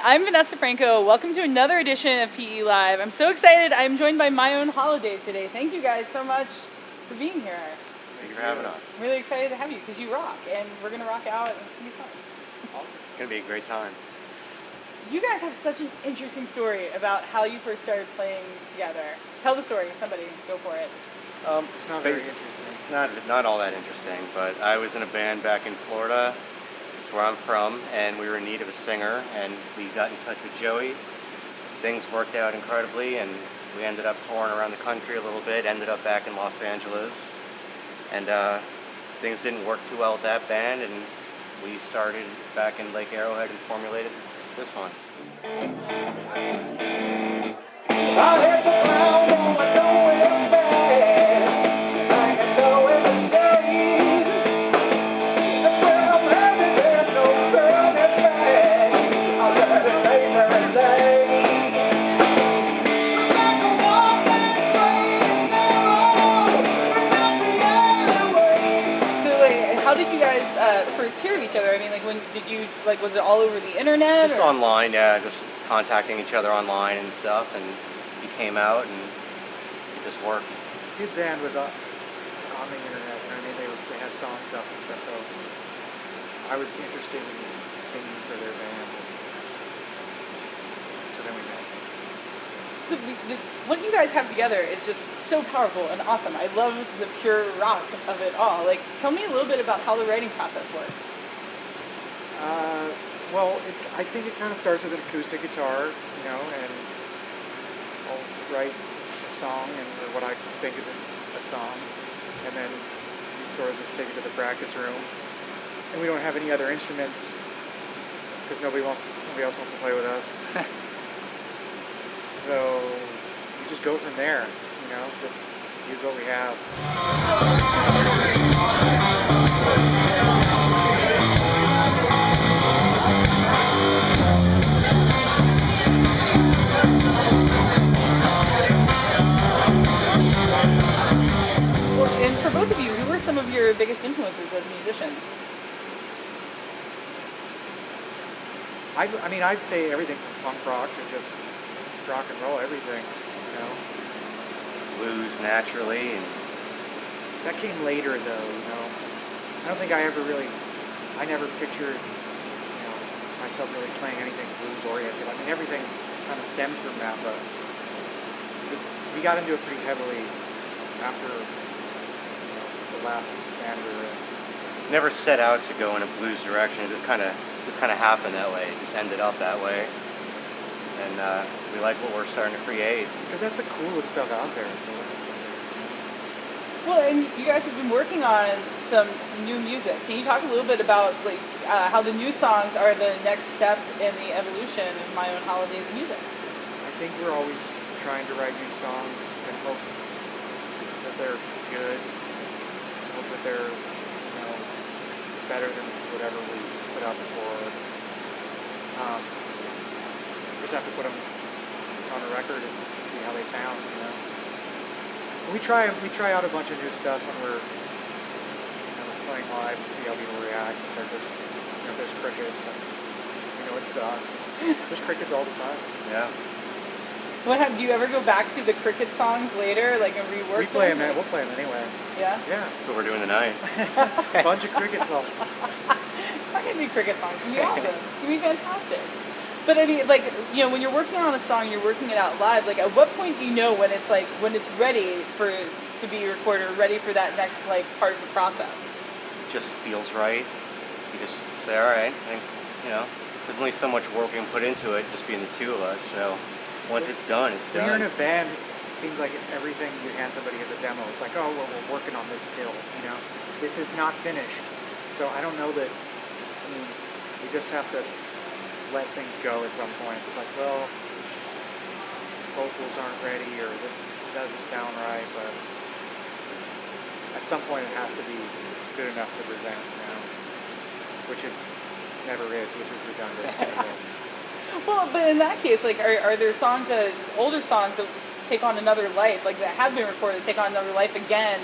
I'm Vanessa Franco. Welcome to another edition of PE Live. I'm so excited. I'm joined by My Own Holiday today. Thank you guys so much for being here. Thank you for having us. I'm really excited to have you because you rock, and we're going to rock out, and it's going to be fun. Awesome. It's going to be a great time. You guys have such an interesting story about how you first started playing together. Tell the story. Somebody, go for it. It's not very interesting. Not all that interesting, but I was in a band back in Florida. It's where I'm from, and we were in need of a singer, and we got in touch with Joey. Things worked out incredibly, and we ended up touring around the country a little bit, ended up back in Los Angeles, and things didn't work too well with that band, and we started back in Lake Arrowhead and formulated this one. I hit the ground on my nowhere fast. I can know it the same. And where I'm headed, there's no turning back. I'll let it lay. It's like a walk-back straight and narrow, but not the alleyway. So, how did you guys first hear of each other? I mean, when did you, was it all over the internet? Just online, yeah, just contacting each other online and stuff, and he came out and it just worked. His band was on the internet, you know what I mean? They had songs up and stuff, so I was interested in singing for their band. So then we met. So what you guys have together is just so powerful and awesome. I love the pure rock of it all. Tell me a little bit about how the writing process works. Well, I think it kind of starts with an acoustic guitar, and I'll write a song or what I think is a song, and then we sort of just take it to the practice room. And we don't have any other instruments because nobody else wants to play with us. So we just go from there, just use what we have. And for both of you, who were some of your biggest influences as musicians? I'd say everything from punk rock to just rock and roll, everything, Blues naturally, and That came later though, I don't think I never pictured, myself really playing anything blues oriented. Everything kind of stems from that, but we got into it pretty heavily after the last band we were in. never set out to go in a blues direction. It just kind of happened that way. It just ended up that way, and we like what we're starting to create. Because that's the coolest stuff out there. So Well, and you guys have been working on some new music. Can you talk a little bit about how the new songs are the next step in the evolution of My Own Holiday's music? I think we're always trying to write new songs and hope that they're good. Hope that they're better than whatever we put out before. Just have to put them on a record and see how they sound. We try out a bunch of new stuff when we're playing live and see how people react. If they're just if there's crickets, then it sucks. There's crickets all the time. Yeah. Do you ever go back to the cricket songs later, and rework We play them? them. We'll play them anyway. Yeah? Yeah. That's what we're doing tonight. A bunch of cricket songs. I'm gonna do cricket songs. It's gonna be awesome. It's gonna be fantastic. But when you're working on a song, you're working it out live. At what point do you know when it's ready to be recorded, or ready for that next part of the process? It just feels right. You just say, all right, there's only so much work we can put into it, just being the two of us. So once it's done, it's When done. you're in a band, it seems like everything you hand somebody is a demo. It's like, oh, well, we're working on this still. This is not finished. So I don't know that. We just have to let things go at some point. It's like, well, vocals aren't ready, or this doesn't sound right, but at some point it has to be good enough to present, which it never is, which is redundant. Anyway. Well, but in that case, are there songs older songs that take on another life, that have been recorded, take on another life again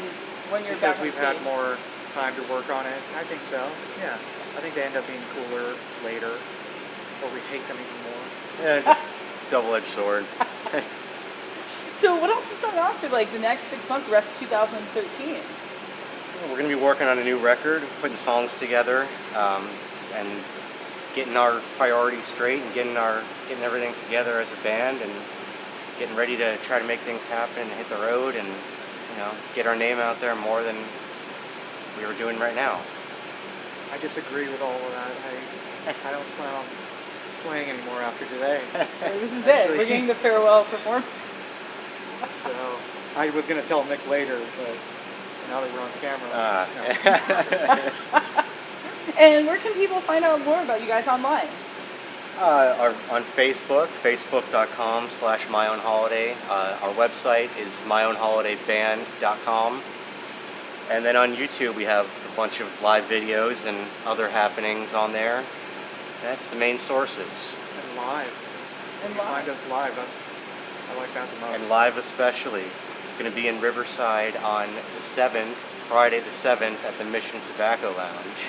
when you're Because back on we've stage? had more time to work on it. I think so. Yeah. I think they end up being cooler later, or we hate them even more. Yeah, just double-edged sword. So what else is going on for like the next 6 months, the rest of 2013? We're going to be working on a new record, putting songs together, and getting our priorities straight, and getting everything together as a band, and getting ready to try to make things happen and hit the road, and get our name out there more than we are doing right now. I disagree with all of that. I don't plan on playing anymore after today. This is it. We're getting the farewell performance. So I was going to tell Nick later, but now that we're on camera. No. And where can people find out more about you guys online? On Facebook, facebook.com/myownholiday. Our website is myownholidayband.com. And then on YouTube, we have a bunch of live videos and other happenings on there. That's the main sources. And live. And Find us live. I like that the most. And live especially. Going to be in Riverside on the 7th, Friday the 7th, at the Mission Tobacco Lounge.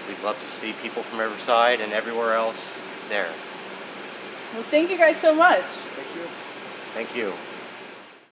We'd love to see people from Riverside and everywhere else there. Well, thank you guys so much. Thank you. Thank you.